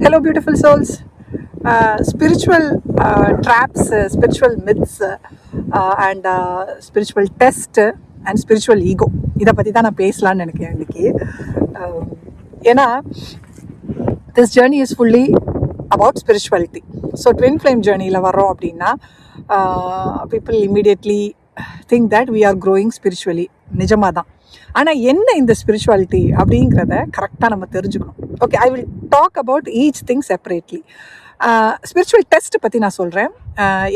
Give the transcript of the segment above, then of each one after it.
Hello, beautiful souls. Spiritual traps, spiritual myths, and spiritual test and spiritual ego. இதை பற்றி தான் நான் பேசலான்னு நினைக்கிறேன் இன்றைக்கி. ஏன்னா this journey is fully about spirituality. So twin flame journeyயில் வர்றோம் அப்படின்னா people immediately think that we are growing spiritually. நிஜமாக தான். ஆனால் என்ன இந்த ஸ்பிரிச்சுவாலிட்டி அப்படிங்கிறத கரெக்டாக நம்ம தெரிஞ்சுக்கணும். Okay, I will talk about each thing separately. Spiritual test பற்றி நான் சொல்கிறேன்.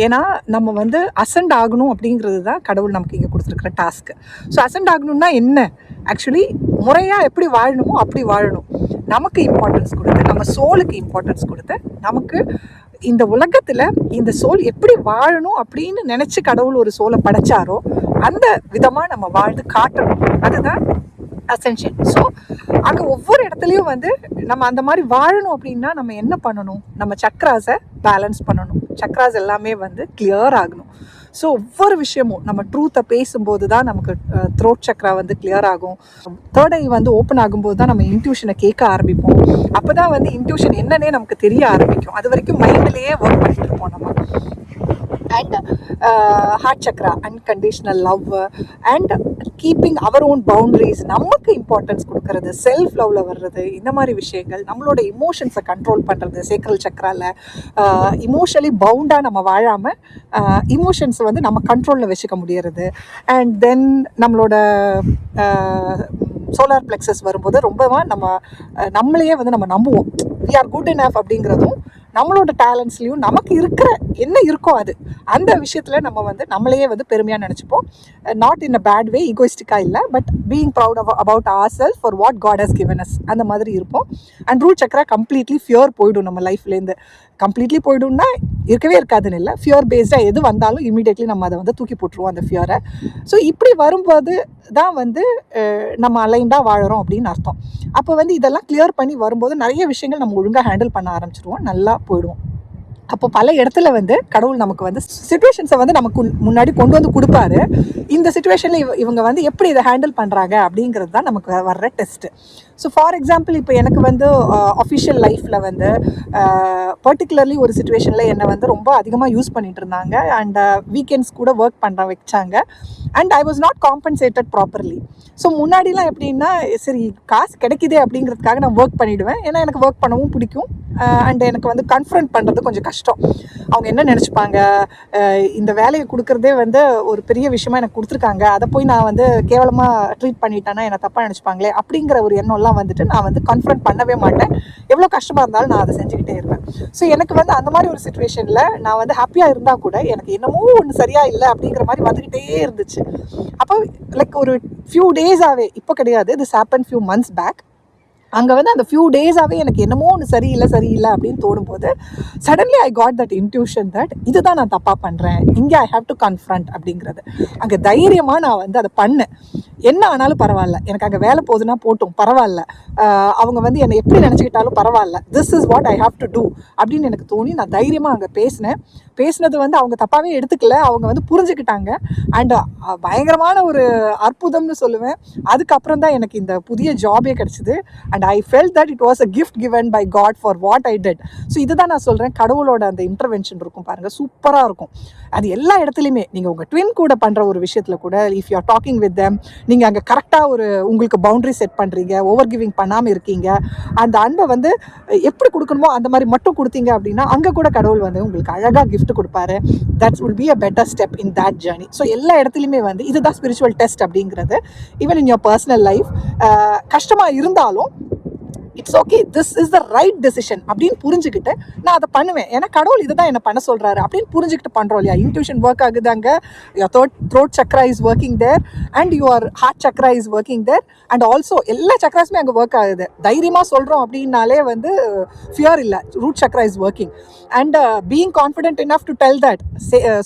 ஏன்னா நம்ம வந்து அசண்ட் ஆகணும் அப்படிங்கிறது தான் கடவுள் நமக்கு இங்கே கொடுத்துருக்குற டாஸ்க்கு. ஸோ அசண்ட் ஆகணும்னா என்ன? ஆக்சுவலி முறையாக எப்படி வாழணுமோ அப்படி வாழணும். நமக்கு இம்பார்ட்டன்ஸ் கொடுத்து, நம்ம சோலுக்கு இம்பார்ட்டன்ஸ் கொடுத்து, நமக்கு இந்த உலகத்தில் இந்த சோல் எப்படி வாழணும் அப்படின்னு நினச்சி கடவுள் ஒரு சோலை படைச்சாரோ அந்த விதமாக நம்ம வாழ்ந்து காட்டணும். அதுதான் அசென்ஷன். ஸோ அங்கே ஒவ்வொரு இடத்துலையும் வந்து நம்ம அந்த மாதிரி வாழணும் அப்படின்னா நம்ம என்ன பண்ணணும்? நம்ம சக்ராஸை பேலன்ஸ் பண்ணணும். சக்ராஸ் எல்லாமே வந்து கிளியர் ஆகணும். ஸோ ஒவ்வொரு விஷயமும் நம்ம ட்ரூத்தை பேசும்போது தான் நமக்கு த்ரோட் சக்ரா வந்து கிளியர் ஆகும். தேர்ட் ஐ வந்து ஓப்பன் ஆகும்போது தான் நம்ம இன்ட்யூஷனை கேட்க ஆரம்பிப்போம். அப்போ தான் வந்து இன்ட்யூஷன் என்னன்னே நமக்கு தெரிய ஆரம்பிக்கும். அது வரைக்கும் மைண்ட்லேயே ஒர்க் பண்ணிட்டு இருப்போம் நம்ம. And heart chakra, unconditional love and keeping our own boundaries, நமக்கு இம்பார்ட்டன்ஸ் கொடுக்கறது, செல்ஃப் லவ்வில் வர்றது, இந்த மாதிரி விஷயங்கள், நம்மளோட இமோஷன்ஸை கண்ட்ரோல் பண்ணுறது. சேக்ரல் சக்ராவில் இமோஷனலி பவுண்டாக நம்ம வாழாமல் இமோஷன்ஸை வந்து நம்ம கண்ட்ரோலில் வச்சுக்க முடியறது. அண்ட் தென் நம்மளோட சோலார் பிளெக்ஸஸ் வரும்போது ரொம்பவா நம்மளையே வந்து நம்ம நம்புவோம். வி ஆர் குட் இனஃப் அப்படிங்கிறதும், நம்மளோட டேலண்ட்ஸ்லையும் நமக்கு இருக்கிற என்ன இருக்கோ அது அந்த விஷயத்தில் நம்ம வந்து நம்மளையே வந்து பெருமையாக நினச்சிப்போம். Not in a bad way, ஈகோயிஸ்டிக்காக இல்லை, but being proud about our self for what God has given us, அந்த மாதிரி இருப்போம். And root chakra completely fear போய்டும் நம்ம லைஃப்லேருந்து. கம்ப்ளீட்லி போய்டும்னா இருக்கவே இருக்காதுன்னு இல்லை, ஃபியர் பேஸ்டாக எது வந்தாலும் இமீடியட்லி நம்ம அதை வந்து தூக்கி போட்டுருவோம் அந்த ஃபியரை. ஸோ இப்படி வரும்போது தான் வந்து நம்ம அலைண்டாக வாழறோம் அப்படின்னு அர்த்தம். அப்போ வந்து இதெல்லாம் கிளியர் பண்ணி வரும்போது நிறைய விஷயங்கள் நம்ம ஒழுங்காக ஹேண்டில் பண்ண ஆரம்பிச்சிருவோம், நல்லா போயிடுவோம். அப்போ பல இடத்துல வந்து கடவுள் நமக்கு வந்து சிச்சுவேஷன்ஸை வந்து நமக்கு முன்னாடி கொண்டு வந்து கொடுப்பாரு. இந்த சிச்சுவேஷனில் இவங்க வந்து எப்படி இதை ஹேண்டில் பண்ணுறாங்க அப்படிங்கிறது தான் நமக்கு வர்ற டெஸ்ட்டு. ஸோ ஃபார் எக்ஸாம்பிள், இப்போ எனக்கு வந்து அஃபிஷியல் லைஃப்பில் வந்து பர்டிகுலர்லி ஒரு சிச்சுவேஷனில் என்னை வந்து ரொம்ப அதிகமாக யூஸ் பண்ணிட்டு இருந்தாங்க. அண்ட் வீக்கெண்ட்ஸ் கூட ஒர்க் பண்ண வச்சாங்க. And I was not compensated properly. So முன்னாடிலாம் எப்படின்னா, சரி காசு கிடைக்குதே அப்படிங்கிறதுக்காக நான் ஒர்க் பண்ணிவிடுவேன். ஏன்னா எனக்கு ஒர்க் பண்ணவும் பிடிக்கும். அண்ட் எனக்கு வந்து கன்ஃபரண்ட் பண்ணுறது கொஞ்சம் கஷ்டம். அவங்க என்ன நினச்சிப்பாங்க, இந்த வேலையை கொடுக்குறதே வந்து ஒரு பெரிய விஷயமா எனக்கு கொடுத்துருக்காங்க, அதை போய் நான் வந்து கேவலமாக ட்ரீட் பண்ணிட்டேன்னா என்னை தப்பாக நினச்சிப்பாங்களே அப்படிங்கிற ஒரு எண்ணம்லாம் வந்துட்டு நான் வந்து கன்ஃபரண்ட் பண்ணவே மாட்டேன். எவ்வளோ கஷ்டமாக இருந்தாலும் நான் அதை செஞ்சுக்கிட்டே இருப்பேன். ஸோ எனக்கு வந்து அந்த மாதிரி ஒரு சிச்சுவேஷனில் நான் வந்து ஹாப்பியாக இருந்தால் கூட எனக்கு என்னமோ ஒன்று சரியாக இல்லை அப்படிங்கிற மாதிரி வந்துக்கிட்டே இருந்துச்சு. அப்போ லைக் ஒரு ஃபியூ டேஸாகவே, இப்போ கிடையாது, this happen few months back, அங்கே வந்து அந்த ஃபியூ டேஸாகவே எனக்கு என்னமோ ஒன்று சரியில்லை அப்படின்னு தோணும்போது suddenly I got that intuition that இதுதான் நான் தப்பாக பண்ணுறேன், இங்கே ஐ ஹாவ் டு கன்ஃபரண்ட் அப்படிங்கிறது. அங்கே தைரியமாக நான் வந்து அதை பண்ணேன். என்ன ஆனாலும் பரவாயில்ல, எனக்கு அங்கே வேலை போகுதுன்னா போட்டும் பரவாயில்ல, அவங்க வந்து என்னை எப்படி நினச்சிக்கிட்டாலும் பரவாயில்ல, this is what I have to do அப்படின்னு எனக்கு தோணி நான் தைரியமாக அங்கே பேசினது வந்து அவங்க தப்பாகவே எடுத்துக்கல, அவங்க வந்து புரிஞ்சுக்கிட்டாங்க. அண்ட் பயங்கரமான ஒரு அற்புதம்னு சொல்லுவேன். அதுக்கப்புறம் தான் எனக்கு இந்த புதிய ஜாபே கிடச்சிது. And I felt that it was a gift given by God for what I did. So இதுதான் நான் சொல்கிறேன், கடவுளோட அந்த இன்டர்வென்ஷன் இருக்கும் பாருங்கள், சூப்பராக இருக்கும். அது எல்லா இடத்துலையுமே நீங்கள் உங்கள் ட்வின் கூட பண்ணுற ஒரு விஷயத்தில் கூட, if you are talking with them, நீங்கள் அங்கே கரெக்டாக ஒரு உங்களுக்கு பவுண்ட்ரி செட் பண்ணுறீங்க, ஓவர் கிவிங் பண்ணாமல் இருக்கீங்க, அந்த அன்பை வந்து எப்படி கொடுக்கணுமோ அந்த மாதிரி மட்டும் கொடுத்தீங்க அப்படின்னா அங்கே கூட கடவுள் வந்து உங்களுக்கு அழகாக கிஃப்ட் கொடுப்பாரு. That will be a better step in that journey. So எல்லா இடத்துலையுமே வந்து இதுதான் ஸ்பிரிச்சுவல் டெஸ்ட் அப்படிங்கிறது. Even in your personal life கஷ்டமாக இருந்தாலும் it's okay, this is the right decision அப்படின்னு புரிஞ்சுக்கிட்டு நான் அதை பண்ணுவேன். ஏன்னா கடவுள் இதை தான் என்னை பண்ண சொல்கிறாரு அப்படின்னு புரிஞ்சுக்கிட்டு பண்ணுறோம் இல்லையா. இன்ட்யூஷன் ஒர்க் ஆகுது, அங்கே your throat chakra is working there and your heart chakra is working there and also எல்லா சக்ராஸுமே அங்கே ஒர்க் ஆகுது. தைரியமாக சொல்கிறோம் அப்படின்னாலே வந்து ஃபியர் இல்லை, root chakra is working and being confident enough to tell that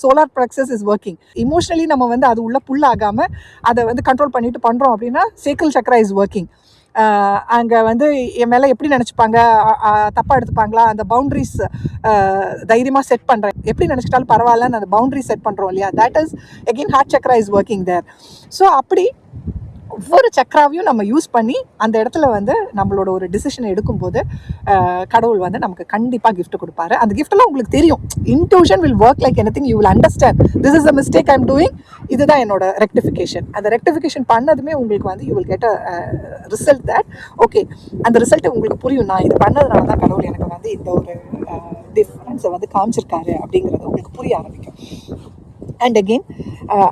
solar plexus is working. Emotionally நம்ம வந்து அது உள்ள புல் ஆகாமல் அதை வந்து கண்ட்ரோல் பண்ணிட்டு பண்ணுறோம் அப்படின்னா சேக்கல் சக்ரா இஸ் ஒர்க்கிங். அங்கே வந்து என் மேலே எப்படி நினச்சிப்பாங்க, தப்பாக எடுத்துப்பாங்களா, அந்த பவுண்ட்ரிஸ் தைரியமாக செட் பண்ணுறேன், எப்படி நினச்சிட்டாலும் பரவாயில்லன்னு அந்த பவுண்ட்ரி செட் பண்ணுறோம் இல்லையா, that is again heart chakra is working there. So அப்படி ஒவ்வொரு சக்கராவையும் நம்ம யூஸ் பண்ணி அந்த இடத்துல வந்து நம்மளோட ஒரு டிசிஷனை எடுக்கும்போது கடவுள் வந்து நமக்கு கண்டிப்பாக கிஃப்ட் கொடுப்பாரு. அந்த கிஃப்டெல்லாம் உங்களுக்கு தெரியும். Intuition will work like anything. You will understand this is a mistake I am doing. இதுதான் என்னோட ரெக்டிஃபிகேஷன். அந்த ரெக்டிஃபிகேஷன் பண்ணதுமே உங்களுக்கு வந்து you will get a result that okay, அந்த ரிசல்ட் உங்களுக்கு புரியும். நான் இது பண்ணதுனால தான் கடவுள் எனக்கு வந்து இந்த ஒரு டிஃப்ரென்ஸை வந்து காமிச்சிருக்காரு அப்படிங்கிறது உங்களுக்கு புரிய ஆரம்பிக்கும். அண்ட் அகெயின்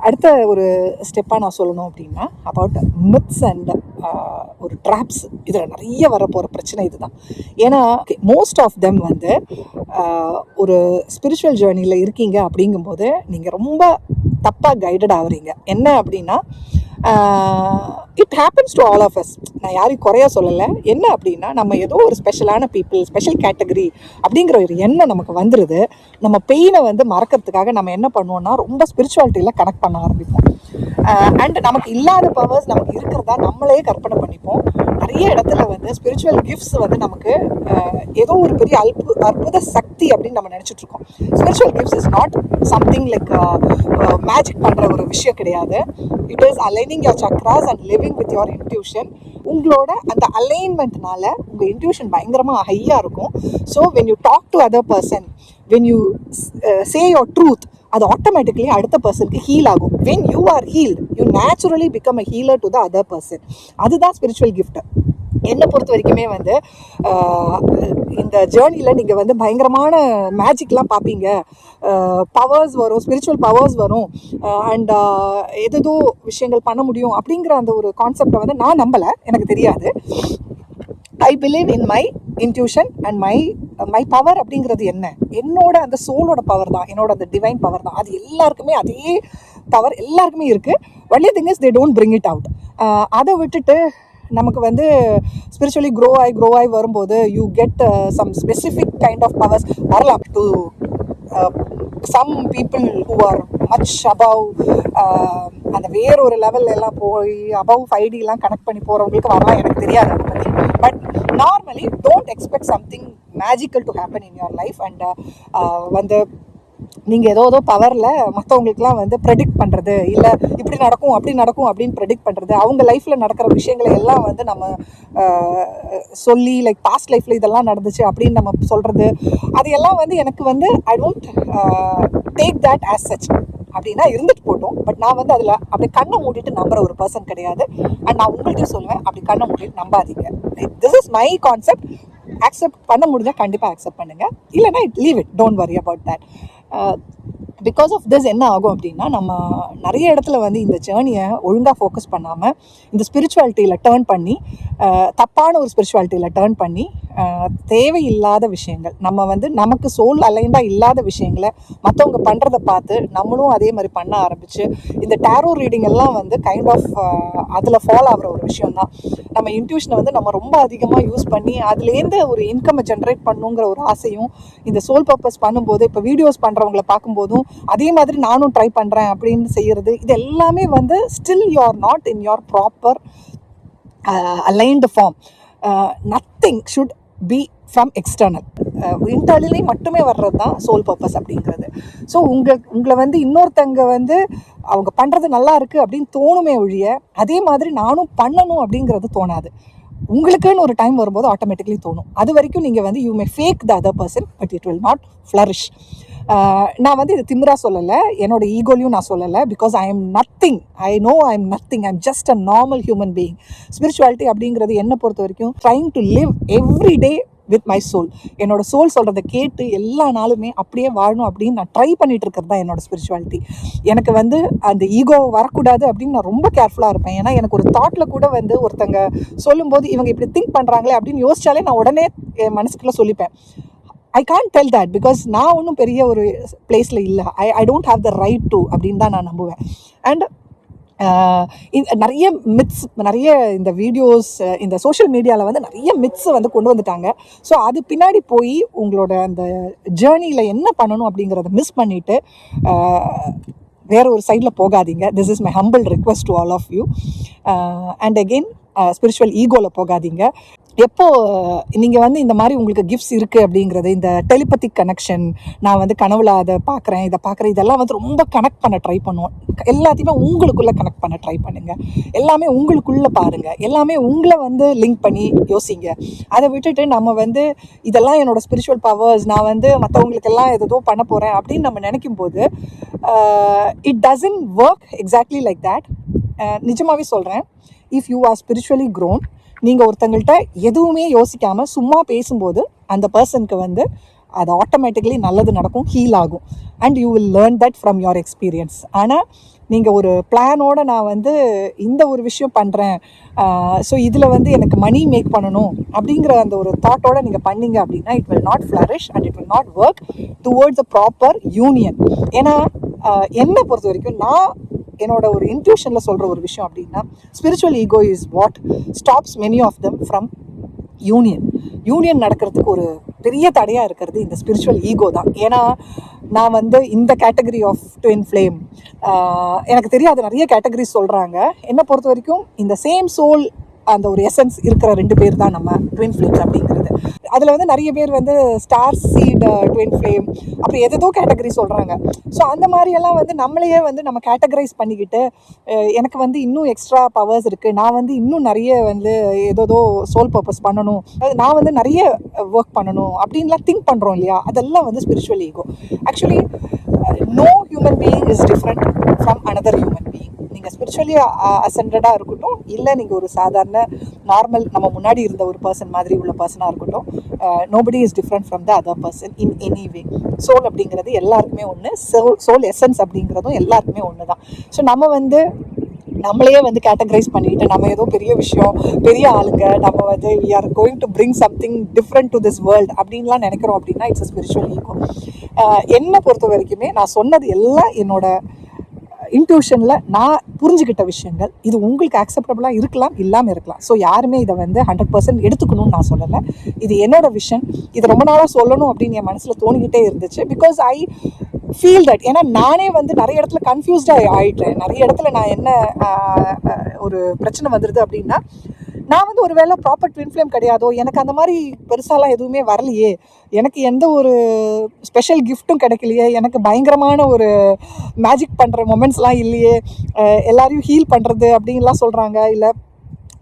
அடுத்த ஒரு ஸ்டெப்பாக நான் சொல்லணும் அப்படின்னா அபவுட் மித்ஸ் அண்ட் ஒரு ட்ராப்ஸ். இதில் நிறைய வரப்போகிற பிரச்சனை இதுதான். ஏன்னா மோஸ்ட் ஆஃப் தெம் வந்து ஒரு ஸ்பிரிச்சுவல் ஜேர்னியில் இருக்கீங்க அப்படிங்கும்போது நீங்கள் ரொம்ப தப்பாக கைடட் ஆகுறீங்க. என்ன அப்படின்னா it happens to all of us. நான் யாரையும் குறையா சொல்லலை. என்ன அப்படின்னா நம்ம ஏதோ ஒரு ஸ்பெஷலான பீப்புள், ஸ்பெஷல் கேட்டகரி அப்படிங்கிற ஒரு எண்ணம் நமக்கு வந்துடுது. நம்ம பெயினை வந்து மறக்கிறதுக்காக நம்ம என்ன பண்ணுவோம்னா ரொம்ப ஸ்பிரிச்சுவாலிட்டியில் கனெக்ட் பண்ண ஆரம்பிப்போம். அண்ட் நமக்கு இல்லாத பவர்ஸ் நமக்கு இருக்கிறதா நம்மளே கற்பனை பண்ணிப்போம். நிறைய இடத்துல வந்து ஸ்பிரிச்சுவல் கிஃப்ட்ஸ் வந்து நமக்கு ஏதோ ஒரு பெரிய அற்புத சக்தி அப்படின்னு நம்ம நினச்சிட்டு இருக்கோம். Spiritual gifts is not something like magic பண்ணுற ஒரு விஷயம் கிடையாது. It is aligning your chakras and living with your intuition. உங்களோட அந்த அலைன்மெண்ட்னால உங்கள் இன்ட்யூஷன் பயங்கரமாக ஹையாக இருக்கும். So when you talk to other person, when you say your truth, அது ஆட்டோமேட்டிக்லி அடுத்த பர்சனுக்கு ஹீல் ஆகும். When you are healed you naturally become a healer to the other person. அதுதான் ஸ்பிரிச்சுவல் கிஃப்ட். என்னை பொறுத்த வரைக்குமே வந்து இந்த ஜேர்னியில் நீங்கள் வந்து பயங்கரமான மேஜிக்லாம் பார்ப்பீங்க, பவர்ஸ் வரும், ஸ்பிரிச்சுவல் பவர்ஸ் வரும், அண்ட் ஏதோ விஷயங்கள் பண்ண முடியும் அப்படிங்கிற அந்த ஒரு கான்செப்டை வந்து நான் நம்பலை. எனக்கு தெரியாது. I believe in my intuition and my power. அப்படிங்கிறது என்ன? என்னோட அந்த சோலோட பவர் தான், என்னோட அந்த டிவைன் பவர் தான். அது எல்லாருக்குமே அதே பவர் எல்லாருக்குமே இருக்குது. Only thing is they don't bring it out. அதை விட்டுட்டு நமக்கு வந்து ஸ்பிரிச்சுவலி க்ரோ ஆகி வரும்போது you get some specific kind of powers வரலாம். To some people who are much above, அந்த வேறொரு லெவல் எல்லாம் போய் அபவ் 5Dலாம் கனெக்ட் பண்ணி போகிறவங்களுக்கு வரலாம். எனக்கு தெரியாது அதை பற்றி. But normally don't expect something magical to happen in your life. And வந்து நீங்கள் ஏதோ பவரில் மற்றவங்களுக்குலாம் வந்து ப்ரெடிக்ட் பண்ணுறது, இல்லை இப்படி நடக்கும் அப்படி நடக்கும் அப்படின்னு ப்ரெடிக்ட் பண்ணுறது, அவங்க லைஃப்பில் நடக்கிற விஷயங்களை எல்லாம் வந்து நம்ம சொல்லி லைக் பாஸ்ட் லைஃப்பில் இதெல்லாம் நடந்துச்சு அப்படின்னு நம்ம சொல்கிறது, அதையெல்லாம் வந்து எனக்கு வந்து I don't take that as such. அப்படின்னா இருந்துட்டு போட்டோம். பட் நான் வந்து அதில் அப்படி கண்ணை மூடிட்டு நம்புற ஒரு பர்சன் கிடையாது. அண்ட் நான் உங்கள்கிட்ட சொல்லுவேன், அப்படி கண்ணை மூடிட்டு நம்பாதீங்க. This is my concept. Accept பண்ண முடிஞ்சால் கண்டிப்பாக அக்செப்ட் பண்ணுங்கள், இல்லைனா leave it, don't worry about that. Because of this என்ன ஆகும் அப்படின்னா நம்ம நிறைய இடத்துல வந்து இந்த ஜேர்னியை ஒழுங்காக ஃபோக்கஸ் பண்ணாமல் இந்த ஸ்பிரிச்சுவாலிட்டியில் டேர்ன் பண்ணி தப்பான ஒரு ஸ்பிரிச்சுவாலிட்டியில் டேர்ன் பண்ணி தேவையில்லாத விஷயங்கள், நம்ம வந்து நமக்கு சோல் அலைண்டாக இல்லாத விஷயங்களை மற்றவங்க பண்ணுறதை பார்த்து நம்மளும் அதே மாதிரி பண்ண ஆரம்பித்து இந்த டேரோ ரீடிங் எல்லாம் வந்து கைண்ட் ஆஃப் அதில் ஃபாலோ ஆகிற ஒரு விஷயம்தான். நம்ம இன்ட்யூஷனை வந்து நம்ம ரொம்ப அதிகமாக யூஸ் பண்ணி அதுலேருந்து ஒரு இன்கம்மை ஜென்ரேட் பண்ணுங்கிற ஒரு ஆசையும் இந்த சோல் பர்பஸ் பண்ணும்போது, இப்போ வீடியோஸ் பண்ணுறவங்கள பார்க்கும்போதும் அதே மாதிரி நானும் ட்ரை பண்ணுறேன் அப்படின்னு செய்கிறது, இது எல்லாமே வந்து still you are not in your proper aligned form. Nothing should be from external. Internally மட்டுமே வர்றது தான் சோல் பர்பஸ் அப்படிங்கிறது. ஸோ உங்களை வந்து இன்னொருத்தங்க வந்து அவங்க பண்ணுறது நல்லா இருக்குது அப்படின்னு தோணுமே ஒழிய அதே மாதிரி நானும் பண்ணணும் அப்படிங்கிறது தோணாது. உங்களுக்குன்னு ஒரு டைம் வரும்போது ஆட்டோமேட்டிக்லி தோணும். அது வரைக்கும் நீங்கள் வந்து you may fake the other person, but it will not flourish. நான் வந்து இது திமிரா சொல்லலை, என்னோட ஈகோலையும் நான் சொல்லலை. Because I am nothing, I know I am nothing, I am just a normal human being. Spirituality அப்படிங்கிறது என்னை பொறுத்த வரைக்கும் trying to live every day with my soul. என்னோட சோல் சொல்கிறத கேட்டு எல்லா நாளுமே அப்படியே வாழணும் அப்படின்னு நான் ட்ரை பண்ணிட்டு இருக்கிறது தான் என்னோட ஸ்பிரிச்சுவாலிட்டி. எனக்கு வந்து அந்த ஈகோ வரக்கூடாது அப்படின்னு நான் ரொம்ப கேர்ஃபுல்லாக இருப்பேன். ஏன்னா எனக்கு ஒரு தாட்டில் கூட வந்து ஒருத்தங்க சொல்லும்போது இவங்க இப்படி திங்க் பண்ணுறாங்களே அப்படின்னு யோசிச்சாலே நான் உடனே என் மனசுக்குள்ளே சொல்லிப்பேன், I can't tell that because நான் ஒன்றும் பெரிய ஒரு பிளேஸில் இல்லை, I don't have the right to அப்படின்னு தான் நான் நம்புவேன். அண்ட் நிறைய மித்ஸ், நிறைய இந்த வீடியோஸ், இந்த சோஷியல் மீடியாவில் வந்து நிறைய மித்ஸை வந்து கொண்டு வந்துட்டாங்க. ஸோ அது பின்னாடி போய் உங்களோட அந்த ஜேர்னியில் என்ன பண்ணணும் அப்படிங்கிறத மிஸ் பண்ணிவிட்டு வேற ஒரு சைடில் போகாதீங்க. This is my humble request to all of you. And again spiritual ஈகோவில் போகாதீங்க. எப்போ நீங்கள் வந்து இந்த மாதிரி உங்களுக்கு கிஃப்ட்ஸ் இருக்குது அப்படிங்கிறது, இந்த டெலிபத்திக் கனெக்ஷன், நான் வந்து கனவுல அதை பார்க்குறேன், இதை பார்க்குறேன், இதெல்லாம் வந்து ரொம்ப கனெக்ட் பண்ண ட்ரை பண்ணுவோம். எல்லாத்தையுமே உங்களுக்குள்ளே கனெக்ட் பண்ண ட்ரை பண்ணுங்கள். எல்லாமே உங்களுக்குள்ளே பாருங்கள். எல்லாமே உங்களை வந்து லிங்க் பண்ணி யோசிங்க. அதை விட்டுட்டு நம்ம வந்து இதெல்லாம் என்னோட ஸ்பிரிச்சுவல் பவர்ஸ், நான் வந்து மற்றவங்களுக்கெல்லாம் ஏதோ பண்ண போகிறேன் அப்படின்னு நம்ம நினைக்கும் போது it doesn't work exactly like that. நிஜமாகவே சொல்கிறேன், if you are spiritually grown, நீங்கள் ஒருத்தங்கள்ட்ட எதுவுமே யோசிக்காமல் சும்மா பேசும்போது அந்த பர்சனுக்கு வந்து அது ஆட்டோமேட்டிக்கலி நல்லது நடக்கும், ஹீல் ஆகும். And you will learn that from your experience. ஆனால் நீங்கள் ஒரு பிளானோட நான் வந்து இந்த ஒரு விஷயம் பண்ணுறேன், ஸோ இதில் வந்து எனக்கு மணி மேக் பண்ணணும் அப்படிங்கிற அந்த ஒரு தாட்டோட நீங்கள் பண்ணீங்க அப்படின்னா it will not flourish and it will not work towards a proper union. ஏன்னா என்னை பொறுத்த வரைக்கும் நான் என்னோட ஒரு இன்ட்யூஷனில் சொல்கிற ஒரு விஷயம் அப்படின்னா, spiritual ego is what stops many of them from union நடக்கிறதுக்கு ஒரு பெரிய தடையாக இருக்கிறது இந்த ஸ்பிரிச்சுவல் ஈகோ தான். ஏன்னா நான் வந்து இந்த கேட்டகரி ஆஃப் ட்வின் ஃப்ளேம், எனக்கு தெரியாது, நிறைய கேட்டகரிஸ் சொல்கிறாங்க. என்னை பொறுத்த வரைக்கும் இந்த சேம் சோல், அந்த ஒரு எசன்ஸ் இருக்கிற 2 பேர் தான் நம்ம ட்வின் ஃப்ளேம்ஸ் அப்படிங்கிறது. அதில் வந்து நிறைய பேர் வந்து ஸ்டார் சீட் ட்வின் ஃப்ளேம் அப்படி எதோ கேட்டகரி சொல்கிறாங்க. ஸோ அந்த மாதிரியெல்லாம் வந்து நம்மளையே வந்து நம்ம கேட்டகரைஸ் பண்ணிக்கிட்டு எனக்கு வந்து இன்னும் எக்ஸ்ட்ரா பவர்ஸ் இருக்குது, நான் வந்து இன்னும் நிறைய வந்து ஏதோ சோல் பர்பஸ் பண்ணணும், நான் வந்து நிறைய ஒர்க் பண்ணணும் அப்படின்லாம் திங்க் பண்ணுறோம் இல்லையா, அதெல்லாம் வந்து spiritual ego. Actually no human being is different from another human being. நீங்கள் ஸ்பிரிச்சுவலி அசெண்டடாக இருக்கட்டும், இல்லை நீங்கள் ஒரு சாதாரண நார்மல் நம்ம முன்னாடி இருந்த ஒரு பர்சன் மாதிரி உள்ள பர்சனாக இருக்கட்டும், nobody is different from the other person in any way. Soul அப்படிங்கிறது எல்லாருக்குமே ஒன்று, சோல் எசன்ஸ் அப்படிங்கிறதும் எல்லாருக்குமே ஒன்று தான். ஸோ நம்ம வந்து நம்மளையே வந்து கேட்டகரைஸ் பண்ணிட்டு நம்ம ஏதோ பெரிய விஷயம், பெரிய ஆளுங்க, நம்ம வந்து we are going to bring something different to this world அப்படின்லாம் நினைக்கிறோம் அப்படின்னா இட்ஸ் அ ஸ்பிரிச்சுவல் ஈகோ. என்னை பொறுத்த வரைக்குமே நான் சொன்னது எல்லாம் என்னோட இன்ட்யூஷனில் நான் புரிஞ்சுக்கிட்ட விஷயங்கள். இது உங்களுக்கு அக்செப்டபுளாக இருக்கலாம், இல்லாமல் இருக்கலாம். ஸோ யாருமே இதை வந்து 100% எடுத்துக்கணும்னு நான் சொல்லலை. இது என்னோட விஷன். இது ரொம்ப நாளாக சொல்லணும் அப்படின்னு என் மனசில் தோணிக்கிட்டே இருந்துச்சு. Because I feel that. ஏன்னா நானே வந்து நிறைய இடத்துல கன்ஃபியூஸ்டாக ஆகிட்டேன். நிறைய இடத்துல நான் என்ன ஒரு பிரச்சனை வந்துடுது அப்படின்னா, நான் வந்து ஒரு வேளை ப்ராப்பர் ட்வின் ஃப்ளேம் கிடையாதோ, எனக்கு அந்த மாதிரி பெருசாலாம் எதுவுமே வரலையே, எனக்கு எந்த ஒரு ஸ்பெஷல் கிஃப்ட்டும் கிடைக்கலையே, எனக்கு பயங்கரமான ஒரு மேஜிக் பண்ணுற மொமெண்ட்ஸ்லாம் இல்லையே, எல்லாரையும் ஹீல் பண்ணுறது அப்படின்லாம் சொல்கிறாங்க, இல்லை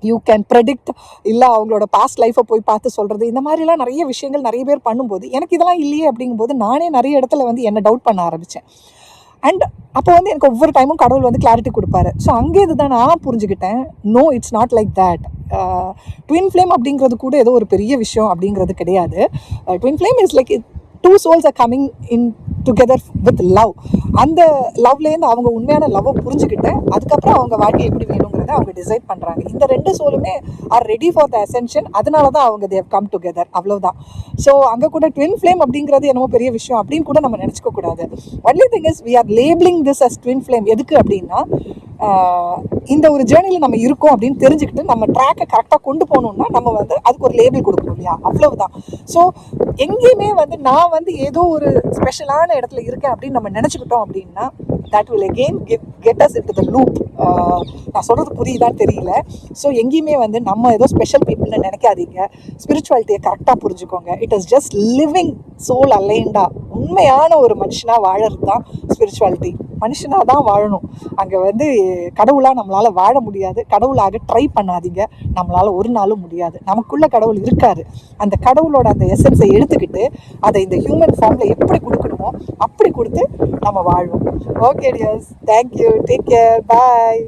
யூ கேன் ப்ரெடிக்ட், இல்லை அவங்களோட பாஸ்ட் லைஃப்பை போய் பார்த்து சொல்கிறது, இந்த மாதிரிலாம் நிறைய விஷயங்கள் நிறைய பேர் பண்ணும்போது எனக்கு இதெல்லாம் இல்லையே அப்படிங்கும்போது நானே நிறைய இடத்துல வந்து என்னை டவுட் பண்ண ஆரம்பித்தேன். அண்ட் அப்போ வந்து எனக்கு ஒவ்வொரு டைமும் கடவுள் வந்து கிளாரிட்டி கொடுப்பாரு. ஸோ அங்கே இதுதான் நான் புரிஞ்சுக்கிட்டேன், no it's not like that. Twin flame அப்படிங்கிறது கூட ஏதோ ஒரு பெரிய விஷயம் அப்படிங்கிறது கிடையாது. Twin flame is like two souls are coming in together with love. அந்த லவ்லேருந்து அவங்க உண்மையான லவ்வை புரிஞ்சுக்கிட்டு அதுக்கப்புறம் அவங்க வாழ்க்கை எப்படி வேணுங்கிறத அவங்க டிசைட் பண்ணுறாங்க. இந்த 2 சோலுமே are ready for the ascension. அதனால தான் அவங்க தேவ் கம் டுகெதர், அவ்வளோதான். ஸோ அங்கே கூட ட்வின் ஃப்ளேம் அப்படிங்கிறது என்னமோ பெரிய விஷயம் அப்படின்னு கூட நம்ம நினச்சிக்க கூடாது. Only thing is we are labelling this as twin flame. எதுக்கு அப்படின்னா, இந்த ஒரு ஜேர்னியில் நம்ம இருக்கோம் அப்படின்னு தெரிஞ்சுக்கிட்டு நம்ம ட்ராக்கை கரெக்டாக கொண்டு போகணுன்னா நம்ம வந்து அதுக்கு ஒரு லேபிள் கொடுக்கணும் இல்லையா, அவ்வளவுதான். ஸோ எங்கேயுமே வந்து நான் வந்து ஏதோ ஒரு ஸ்பெஷலான இடத்துல இருக்கேன் அப்படின்னு நம்ம நினச்சிக்கிட்டோம் அப்படின்னா that will again get us into the loop. நான் சொல்கிறது புரியுதான்னு தெரியல. ஸோ எங்கேயுமே வந்து நம்ம ஏதோ ஸ்பெஷல் பீப்புள்னு நினைக்காதீங்க. ஸ்பிரிச்சுவாலிட்டியை கரெக்டாக புரிஞ்சுக்கோங்க. It is just living soul அலைண்டா, உண்மையான ஒரு மனுஷனாக வாழறது தான் ஸ்பிரிச்சுவாலிட்டி. மனுஷனாக தான் வாழணும். அங்கே வந்து கடவுளாக நம்மளால் வாழ முடியாது. கடவுளாக ட்ரை பண்ணாதீங்க, நம்மளால் ஒரு நாளும் முடியாது. நமக்குள்ள கடவுள் இருக்காரு. அந்த கடவுளோட அந்த எசன்ஸை எடுத்துக்கிட்டு அதை இந்த ஹியூமன் ஃபார்மில் எப்படி கொடுக்கணுமோ அப்படி கொடுத்து நம்ம வாழ்வோம். Okay dears, thank you, take care, பாய்.